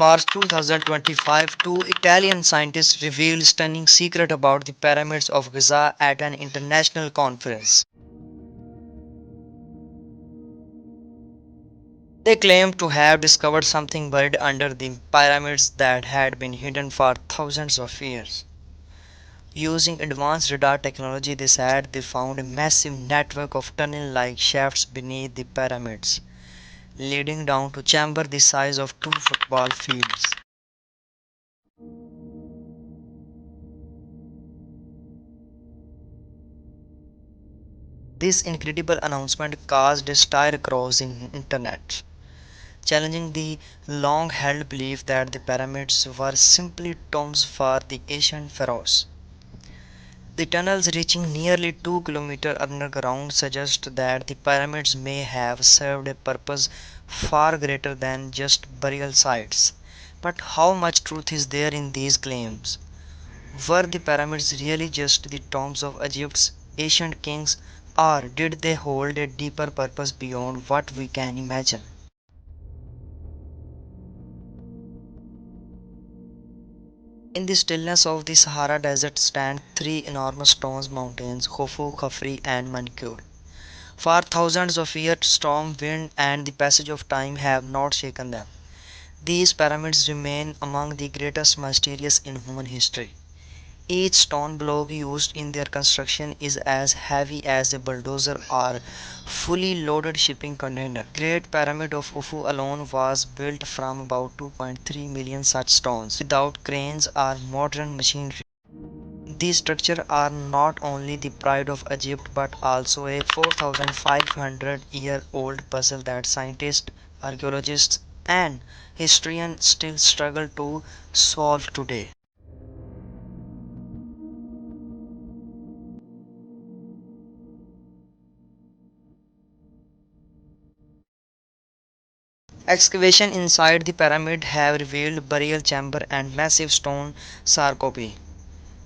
March 2025, two Italian scientists revealed stunning secret about the pyramids of Giza at an international conference. They claimed to have discovered something buried under the pyramids that had been hidden for thousands of years. Using advanced radar technology, they said they found a massive network of tunnel-like shafts beneath the pyramids, leading down to chambers the size of two football fields. This incredible announcement caused a stir across the internet, challenging the long-held belief that the pyramids were simply tombs for the ancient pharaohs. The tunnels reaching nearly 2 kilometers underground suggest that the pyramids may have served a purpose far greater than just burial sites. But how much truth is there in these claims? Were the pyramids really just the tombs of Egypt's ancient kings, or did they hold a deeper purpose beyond what we can imagine? In the stillness of the Sahara Desert stand three enormous stone mountains, Khufu, Khafre, and Manqur. For thousands of years, storm, wind, and the passage of time have not shaken them. These pyramids remain among the greatest mysterious in human history. Each stone block used in their construction is as heavy as a bulldozer or fully loaded shipping container. Great Pyramid of Khufu alone was built from about 2.3 million such stones without cranes or modern machinery. These structures are not only the pride of Egypt but also a 4,500-year-old puzzle that scientists, archaeologists, and historians still struggle to solve today. Excavation inside the pyramid have revealed burial chamber and massive stone sarcophagi.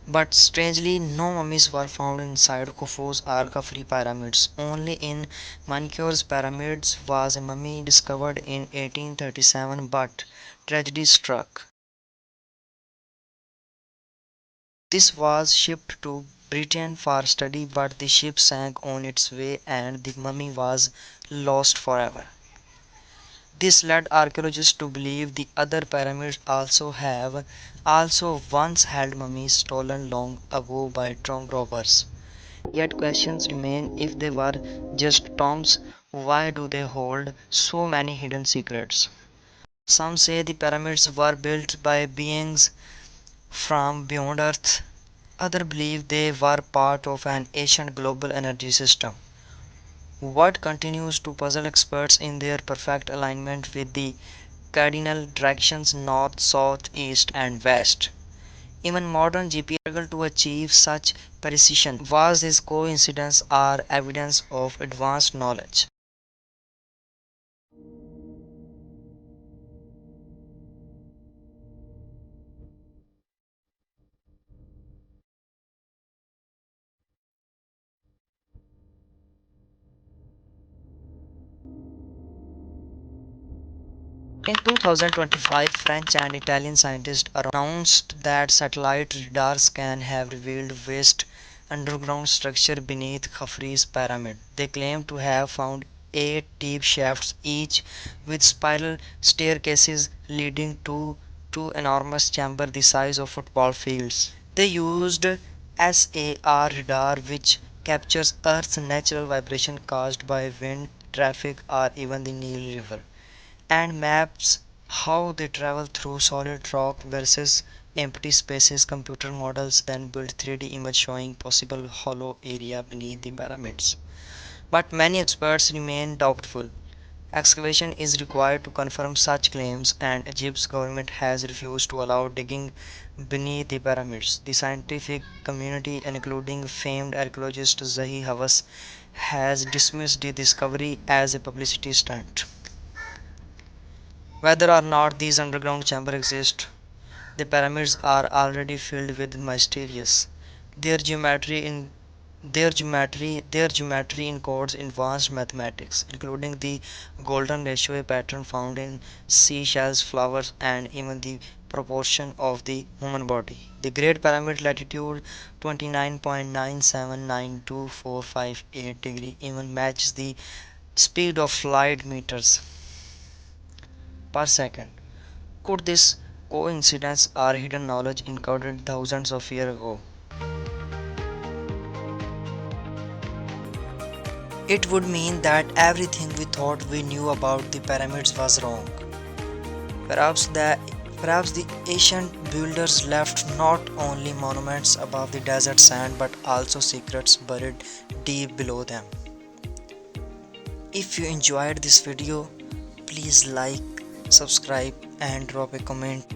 But strangely, no mummies were found inside Khufu's or Khafre pyramids. Only in Manqur's pyramids was a mummy discovered in 1837, but tragedy struck. This was shipped to Britain for study, but the ship sank on its way and the mummy was lost forever. This led archaeologists to believe the other pyramids also once held mummies stolen long ago by tomb robbers. Yet questions remain: if they were just tombs, why do they hold so many hidden secrets? Some say the pyramids were built by beings from beyond Earth. Others believe they were part of an ancient global energy system. What continues to puzzle experts in their perfect alignment with the cardinal directions north, south, east, and west. Even modern GPS struggle to achieve such precision. Was this coincidence or evidence of advanced knowledge? In 2025, French and Italian scientists announced that satellite radars can have revealed vast underground structure beneath Khafre's pyramid. They claim to have found eight deep shafts, each with spiral staircases leading to two enormous chambers the size of football fields. They used SAR radar, which captures Earth's natural vibration caused by wind, traffic, or even the Nile River, and maps how they travel through solid rock versus empty spaces. Computer models then build 3D image showing possible hollow area beneath the pyramids. But many experts remain doubtful. Excavation is required to confirm such claims, and Egypt's government has refused to allow digging beneath the pyramids. The scientific community, including famed archaeologist Zahi Hawass, has dismissed the discovery as a publicity stunt. Whether or not these underground chambers exist, the pyramids are already filled with mysterious. Their geometry Their geometry encodes advanced mathematics, including the golden ratio, a pattern found in seashells, flowers, and even the proportion of the human body. The Great Pyramid latitude 29.979245 degree even matches the speed of light meters per second. Could this coincidence or hidden knowledge encoded thousands of years ago? It would mean that everything we thought we knew about the pyramids was wrong. Perhaps the Perhaps the ancient builders left not only monuments above the desert sand but also secrets buried deep below them. If you enjoyed this video, please like, subscribe and drop a comment.